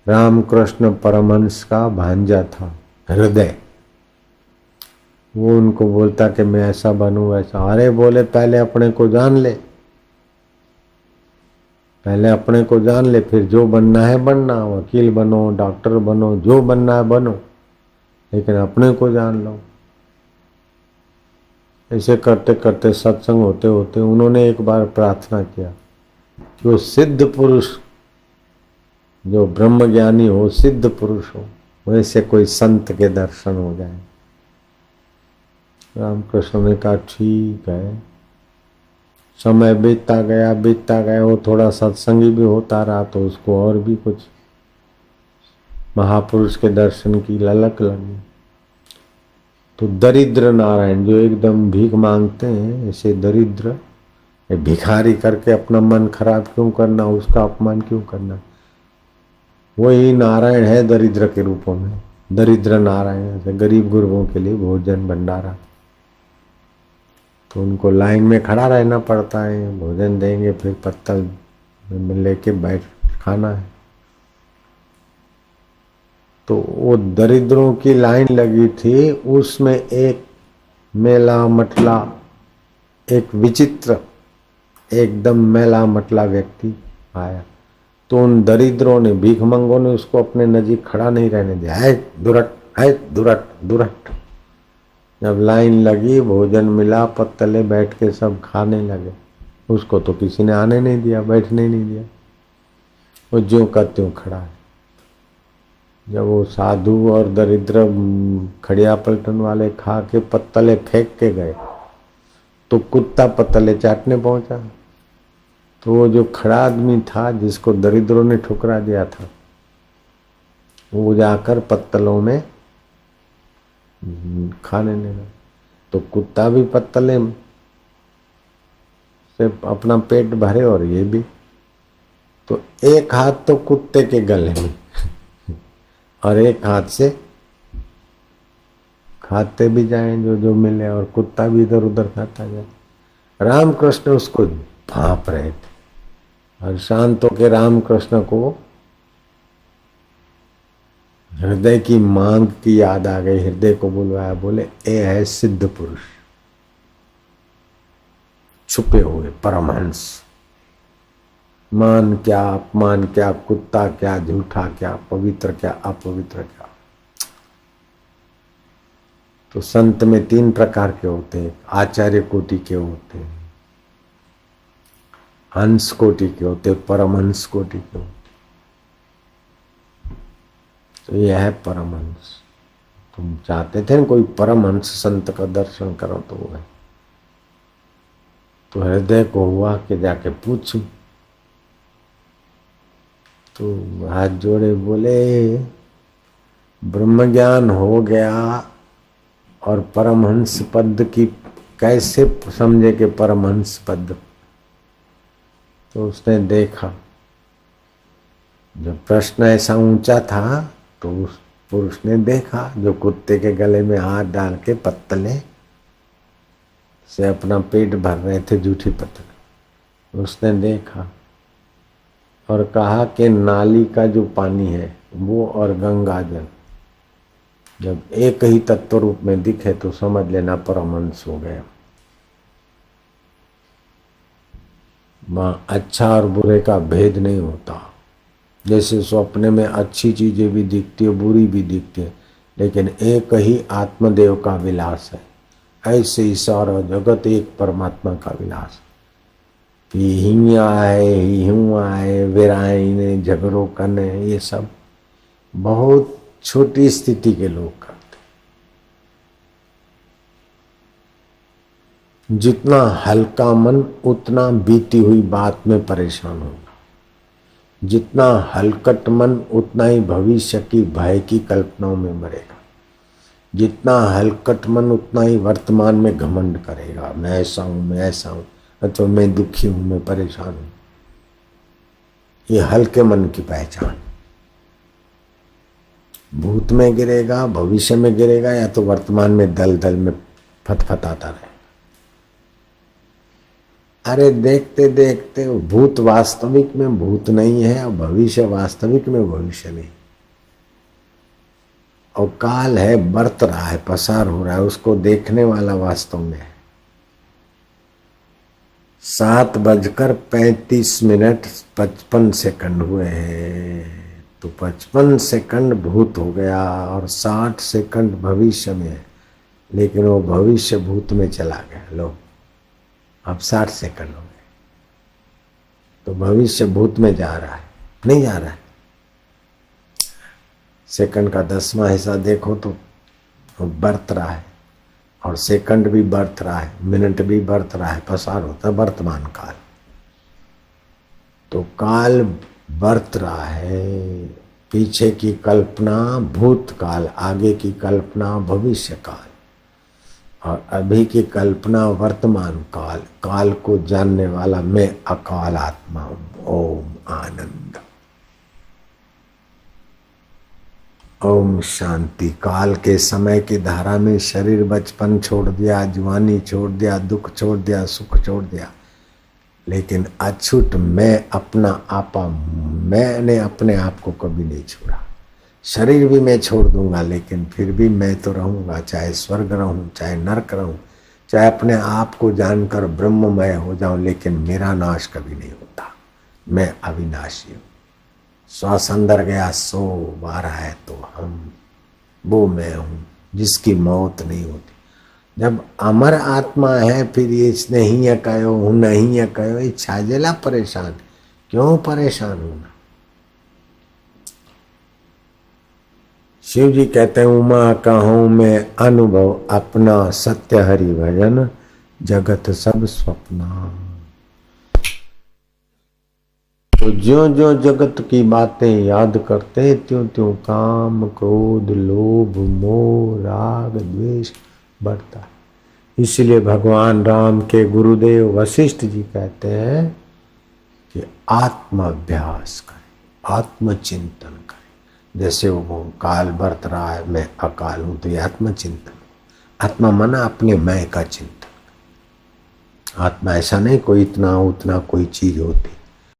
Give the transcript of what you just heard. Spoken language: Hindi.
रामकृष्ण परमहंस का भांजा था हृदय। वो उनको बोलता कि मैं ऐसा बनूं वैसा। अरे बोले पहले अपने को जान ले, पहले अपने को जान ले, फिर जो बनना है बनना, वकील बनो, डॉक्टर बनो, जो बनना है बनो, लेकिन अपने को जान लो। ऐसे करते करते सत्संग होते होते उन्होंने एक बार प्रार्थना किया कि वो सिद्ध पुरुष, जो ब्रह्म ज्ञानी हो, सिद्ध पुरुष हो, वैसे कोई संत के दर्शन हो जाए। रामकृष्ण ने कहा ठीक है। समय बीतता गया, वो थोड़ा सत्संगी भी होता रहा तो उसको और भी कुछ महापुरुष के दर्शन की ललक लगी। तो दरिद्र नारायण जो एकदम भीख मांगते हैं, ऐसे दरिद्र भिखारी करके अपना मन खराब क्यों करना, उसका अपमान क्यों करना। वही नारायण है दरिद्र के रूपों में। दरिद्र नारायण है, गरीब गुरुओं के लिए भोजन भंडारा, तो उनको लाइन में खड़ा रहना पड़ता है। भोजन देंगे फिर पत्तल लेके बैठ खाना है। तो वो दरिद्रों की लाइन लगी थी, उसमें एक मेला मटला, एक विचित्र एकदम मेला मटला व्यक्ति आया। तो उन दरिद्रों ने, भीखमंगों ने उसको अपने नजीक खड़ा नहीं रहने दिया। है दुरट, है दुरट, दुरट। जब लाइन लगी, भोजन मिला, पत्तले, बैठ के सब खाने लगे। उसको तो किसी ने आने नहीं दिया, बैठने नहीं दिया। वो ज्यों का त्यों खड़ा है। जब वो साधु और दरिद्र खड़िया पलटन वाले खा के पत्तले फेंक के गए, तो कुत्ता पत्तले चाटने पहुंचा। तो वो जो खड़ा आदमी था, जिसको दरिद्रों ने ठुकरा दिया था, वो जाकर पत्तलों में खाने लगा। तो कुत्ता भी पत्तले से अपना पेट भरे और ये भी। तो एक हाथ तो कुत्ते के गले में और एक हाथ से खाते भी जाएं जो जो मिले, और कुत्ता भी इधर उधर खाता जाए। रामकृष्ण उसको भांप रहे थे, और शांत होकर रामकृष्ण को हृदय की मांग की याद आ गई। हृदय को बुलवाया, बोले ये है सिद्ध पुरुष, छुपे हुए परमहंस। मान क्या, अपमान क्या, कुत्ता क्या, झूठा क्या, पवित्र क्या, अपवित्र क्या। तो संत में 3 प्रकार के होते हैं। आचार्य कोटि के होते हैं, हंस कोटि के होते हैं, परमहंस कोटि के होते। तो यह है परमहंस। तुम चाहते थे ना कोई परमहंस संत का दर्शन करो, तो वो है। तो हृदय को हुआ कि जाके पूछूं। तो हाथ जोड़े बोले ब्रह्म ज्ञान हो गया और परमहंस पद की कैसे समझे कि परमहंस पद। तो उसने देखा, जब प्रश्न ऐसा ऊंचा था तो उस पुरुष ने देखा जो कुत्ते के गले में हाथ डाल के पत्तले से अपना पेट भर रहे थे, जूठी पत्तले। उसने देखा और कहा कि नाली का जो पानी है वो और गंगा जल जब एक ही तत्व रूप में दिखे तो समझ लेना परमहंस हो गया। वहां अच्छा और बुरे का भेद नहीं होता। जैसे स्वप्न में अच्छी चीजें भी दिखती है, बुरी भी दिखती है, लेकिन एक ही आत्मदेव का विलास है। ऐसे ही सारा जगत एक परमात्मा का विलास है। हिया है, हुआ है, विरायने झगड़ो कने, ये सब बहुत छोटी स्थिति के लोग करते। जितना हल्का मन उतना बीती हुई बात में परेशान होगा। जितना हलकट मन उतना ही भविष्य की भय की कल्पनाओं में मरेगा। जितना हलकट मन उतना ही वर्तमान में घमंड करेगा, मैं ऐसा हूं, मैं ऐसा हूं, अथवा मैं दुखी हूं, मैं परेशान हूं। ये हल्के मन की पहचान। भूत में गिरेगा, भविष्य में गिरेगा, या तो वर्तमान में दल दल में फतफताता रहेगा। अरे देखते देखते भूत वास्तविक में भूत नहीं है और भविष्य वास्तविक में भविष्य नहीं। और काल है, बरत रहा है, पसार हो रहा है, उसको देखने वाला वास्तव में है। 7:35 हुए हैं, तो 55 सेकंड भूत हो गया और 60 सेकंड भविष्य में है, लेकिन वो भविष्य भूत में चला गया। लो अब 60 सेकंड हो गए, तो भविष्य भूत में जा रहा है, नहीं जा रहा है। सेकंड का 10वां हिस्सा देखो तो बरत रहा है, और सेकंड भी बरत रहा है, मिनट भी बरत रहा है, पसार होता है वर्तमान काल। तो काल बरत रहा है, पीछे की कल्पना भूतकाल, आगे की कल्पना भविष्य काल, और अभी की कल्पना वर्तमान काल। काल को जानने वाला मैं अकाल आत्मा हूं। ओम आनंद, ओम शांति। काल के समय की धारा में शरीर बचपन छोड़ दिया, जवानी छोड़ दिया, दुख छोड़ दिया, सुख छोड़ दिया, लेकिन अछूट मैं अपना आपा, मैंने अपने आप को कभी नहीं छोड़ा। शरीर भी मैं छोड़ दूंगा, लेकिन फिर भी मैं तो रहूंगा, चाहे स्वर्ग रहूं, चाहे नरक रहूं, चाहे अपने आप को जानकर ब्रह्ममय हो जाऊं, लेकिन मेरा नाश कभी नहीं होता। मैं अविनाशी हूं। श्वास अंदर गया, सो बाहर है तो हम, वो मैं हूं जिसकी मौत नहीं होती। जब अमर आत्मा है, फिर ये नहीं है कहो, हूं नहीं है कहो, ये छाजेला परेशान, क्यों परेशान होना। शिव जी कहते हैं, उमा कहूं मैं अनुभव अपना, सत्य हरि भजन जगत सब स्वप्ना। तो ज्यों ज्यों जगत की बातें याद करते, त्यों त्यों काम क्रोध लोभ मोह राग द्वेष बढ़ता है। इसलिए भगवान राम के गुरुदेव वशिष्ठ जी कहते हैं कि आत्माभ्यास करें, आत्मचिंतन करें। जैसे वो काल बरत रहा है, मैं अकाल हूं, तो ये आत्मचिंतन। आत्मा मना अपने मैं का चिंतन। आत्मा ऐसा नहीं कोई इतना उतना कोई चीज होती,